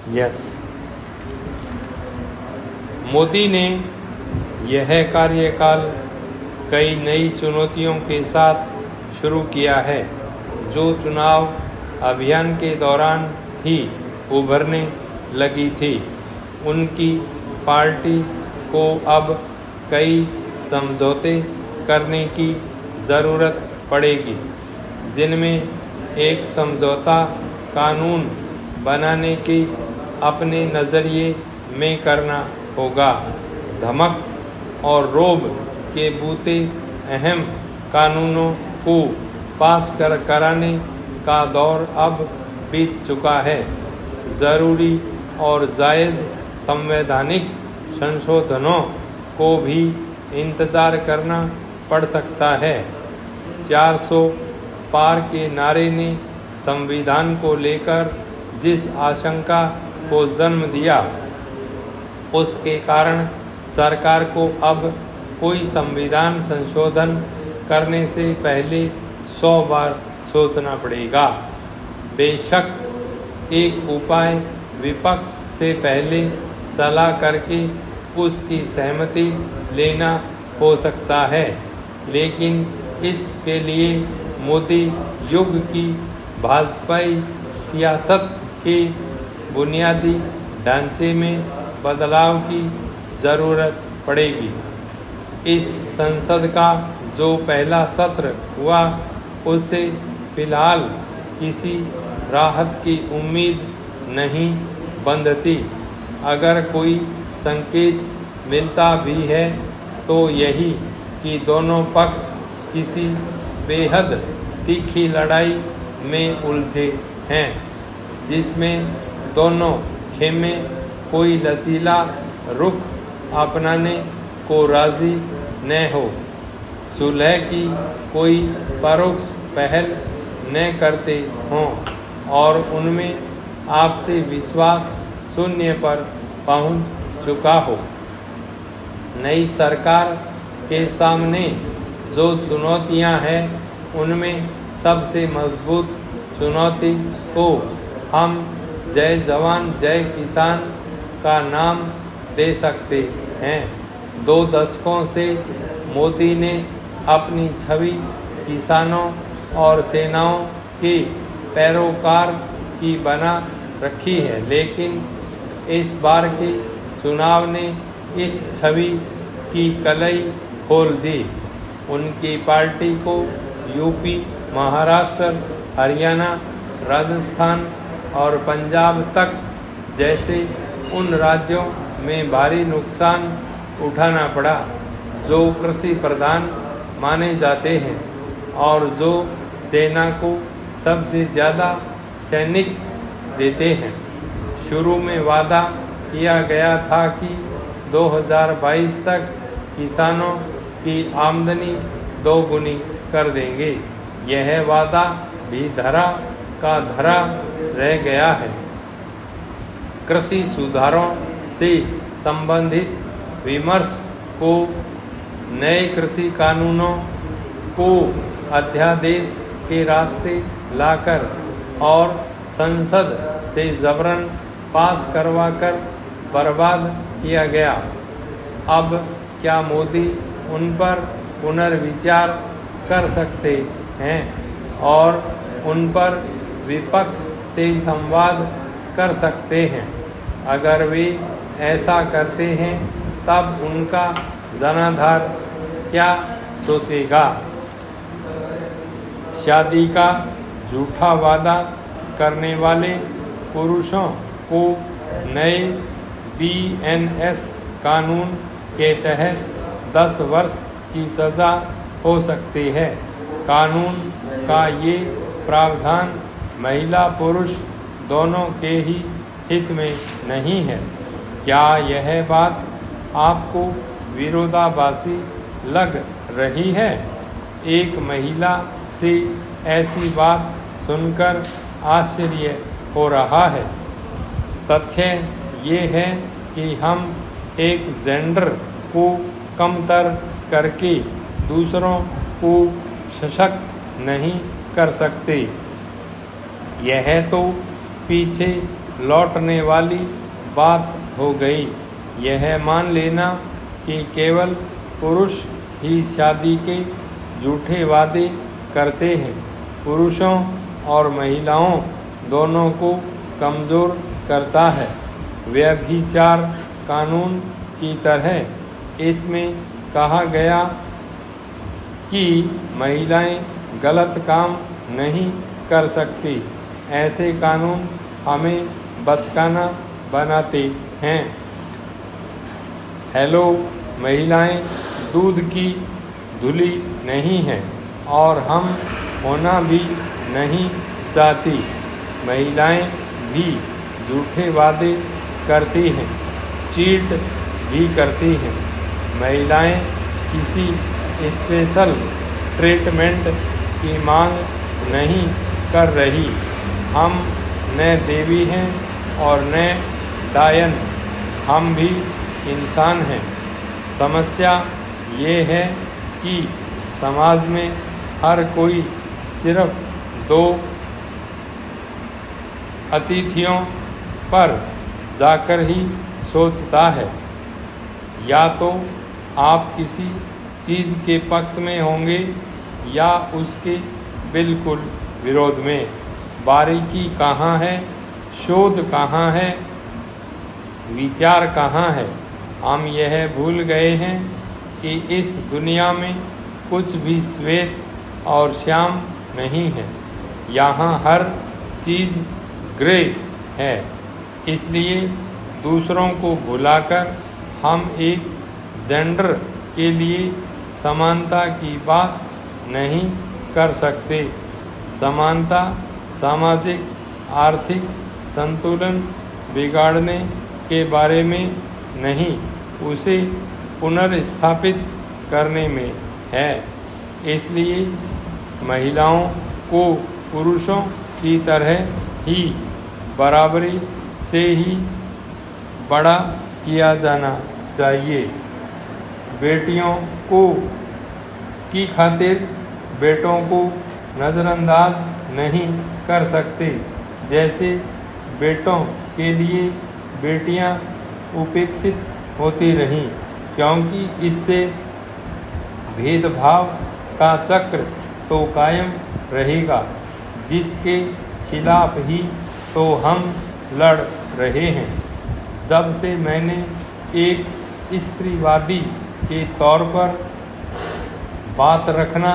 Yes, Modi ने यह कार्यकाल कई नई चुनौतियों के साथ शुरू किया है, जो चुनाव अभियान के दौरान ही उभरने लगी थी। उनकी पार्टी को अब कई समझौते करने की ज़रूरत पड़ेगी, जिनमें एक समझौता कानून बनाने के अपने नज़रिए में करना होगा। धमक और रोब के बूते अहम कानूनों को पास कराने का दौर अब बीत चुका है। ज़रूरी और जायज़ संवैधानिक संशोधनों को भी इंतज़ार करना पड़ सकता है। 400 पार के नारे ने संविधान को लेकर जिस आशंका को जन्म दिया, उसके कारण सरकार को अब कोई संविधान संशोधन करने से पहले 100 बार सोचना पड़ेगा। बेशक एक उपाय विपक्ष से पहले सलाह करके उसकी सहमति लेना हो सकता है, लेकिन इसके लिए मोदी युग की भाजपाई सियासत के बुनियादी ढांचे में बदलाव की ज़रूरत पड़ेगी। इस संसद का जो पहला सत्र हुआ, उससे फिलहाल किसी राहत की उम्मीद नहीं बंधती। अगर कोई संकेत मिलता भी है तो यही कि दोनों पक्ष किसी बेहद तीखी लड़ाई में उलझे हैं, जिसमें दोनों खेमे कोई लचीला रुख अपनाने को राजी न हो, सुलह की कोई परोक्ष पहल न करते हों और उनमें आपसी विश्वास शून्य पर पहुंच चुका हो। नई सरकार के सामने जो चुनौतियां हैं, उनमें सबसे मजबूत चुनौती को हम जय जवान जय किसान का नाम दे सकते हैं। 2 दशकों से मोदी ने अपनी छवि किसानों और सेनाओं के पैरोकार की बना रखी है, लेकिन इस बार के चुनाव ने इस छवि की कलई खोल दी। उनकी पार्टी को यूपी, महाराष्ट्र, हरियाणा, राजस्थान और पंजाब तक जैसे उन राज्यों में भारी नुकसान उठाना पड़ा जो कृषि प्रधान माने जाते हैं और जो सेना को सबसे ज़्यादा सैनिक देते हैं। शुरू में वादा किया गया था कि 2022 तक किसानों की आमदनी 2 गुनी कर देंगे। यह वादा भी धरा का धरा रह गया है। कृषि सुधारों से संबंधित विमर्श को नए कृषि कानूनों को अध्यादेश के रास्ते लाकर और संसद से जबरन पास करवाकर बर्बाद किया गया। अब क्या मोदी उन पर पुनर्विचार कर सकते हैं और उन पर विपक्ष से संवाद कर सकते हैं? अगर वे ऐसा करते हैं, तब उनका जनाधार क्या सोचेगा? शादी का झूठा वादा करने वाले पुरुषों को नए BNS कानून के तहत 10 वर्ष की सज़ा हो सकती है। कानून का ये प्रावधान महिला पुरुष दोनों के ही हित में नहीं है। क्या यह बात आपको विरोधाभासी लग रही है? एक महिला से ऐसी बात सुनकर आश्चर्य हो रहा है। तथ्य ये है कि हम एक जेंडर को कमतर करके दूसरों को सशक्त नहीं कर सकते। यह तो पीछे लौटने वाली बात हो गई। यह मान लेना कि केवल पुरुष ही शादी के झूठे वादे करते हैं, पुरुषों और महिलाओं दोनों को कमज़ोर करता है। व्यभिचार कानून की तरह इसमें कहा गया कि महिलाएं गलत काम नहीं कर सकती। ऐसे कानून हमें बचकाना बनाते हैं। हेलो, महिलाएं दूध की धुली नहीं हैं और हम होना भी नहीं चाहती। महिलाएं भी झूठे वादे करती हैं, चीट भी करती हैं। महिलाएं किसी स्पेशल ट्रीटमेंट की मांग नहीं कर रही। हम न देवी हैं और न डायन, हम भी इंसान हैं। समस्या ये है कि समाज में हर कोई सिर्फ दो अतिथियों पर जाकर ही सोचता है। या तो आप किसी चीज़ के पक्ष में होंगे या उसके बिल्कुल विरोध में। बारीकी कहाँ है, शोध कहाँ है, विचार कहाँ है? हम यह भूल गए हैं कि इस दुनिया में कुछ भी श्वेत और श्याम नहीं है। यहाँ हर चीज़ ग्रे है। इसलिए दूसरों को भुलाकर हम एक जेंडर के लिए समानता की बात नहीं कर सकते। समानता सामाजिक आर्थिक संतुलन बिगाड़ने के बारे में नहीं, उसे पुनर्स्थापित करने में है। इसलिए महिलाओं को पुरुषों की तरह ही बराबरी से ही बड़ा किया जाना चाहिए। बेटियों की खातिर बेटों को नज़रअंदाज नहीं कर सकते, जैसे बेटों के लिए बेटियां उपेक्षित होती रहीं, क्योंकि इससे भेदभाव का चक्र तो कायम रहेगा, जिसके खिलाफ ही तो हम लड़ रहे हैं। जब से मैंने एक स्त्रीवादी के तौर पर बात रखना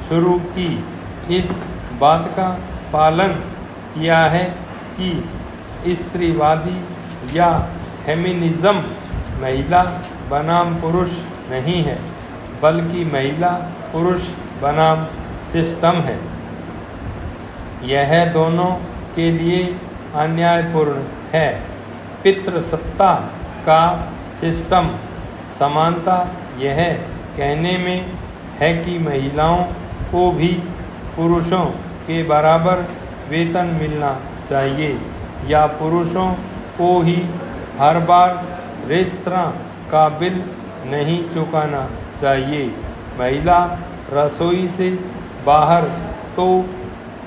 शुरू की, इस बात का पालन किया है कि स्त्रीवादी या फेमिनिज्म महिला बनाम पुरुष नहीं है, बल्कि महिला पुरुष बनाम सिस्टम है। यह दोनों के लिए अन्यायपूर्ण है। पितृसत्ता का सिस्टम समानता यह कहने में है कि महिलाओं को भी पुरुषों के बराबर वेतन मिलना चाहिए, या पुरुषों को ही हर बार रेस्तरां का बिल नहीं चुकाना चाहिए। महिला रसोई से बाहर तो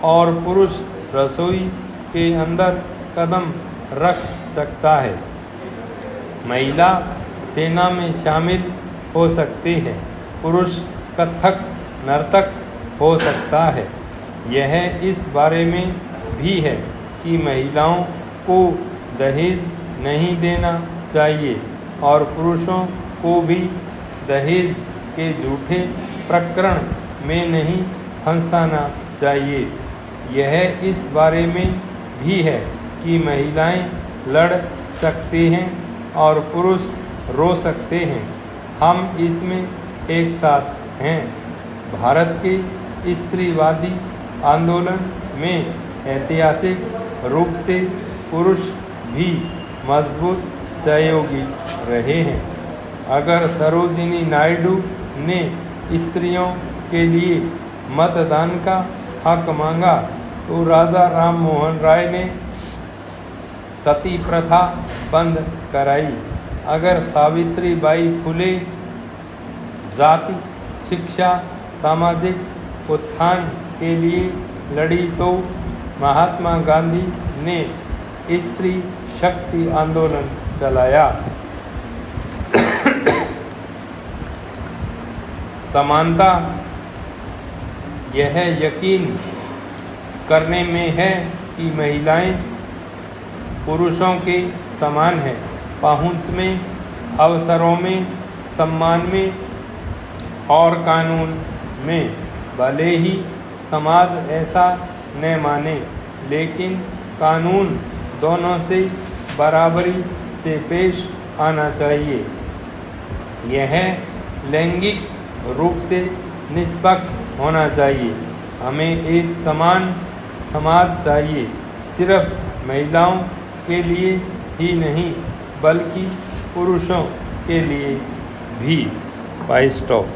और पुरुष रसोई के अंदर कदम रख सकता है। महिला सेना में शामिल हो सकती है, पुरुष कथक नर्तक हो सकता है। यह इस बारे में भी है कि महिलाओं को दहेज नहीं देना चाहिए और पुरुषों को भी दहेज के झूठे प्रकरण में नहीं फंसाना चाहिए। यह इस बारे में भी है कि महिलाएं लड़ सकती हैं और पुरुष रो सकते हैं। हम इसमें एक साथ हैं। भारत के स्त्रीवादी आंदोलन में ऐतिहासिक रूप से पुरुष भी मजबूत सहयोगी रहे हैं। अगर सरोजिनी नायडू ने स्त्रियों के लिए मतदान का हक मांगा तो राजा राम मोहन राय ने सती प्रथा बंद कराई। अगर सावित्रीबाई फुले जाति शिक्षा सामाजिक उत्थान के लिए लड़ी तो महात्मा गांधी ने स्त्री शक्ति आंदोलन चलाया। समानता यह यकीन करने में है कि महिलाएं पुरुषों के समान हैं, पहुंच में, अवसरों में, सम्मान में और कानून में। भले ही समाज ऐसा न माने, लेकिन कानून दोनों से बराबरी से पेश आना चाहिए। यह लैंगिक रूप से निष्पक्ष होना चाहिए। हमें एक समान समाज चाहिए, सिर्फ महिलाओं के लिए ही नहीं बल्कि पुरुषों के लिए भी। Bye stop.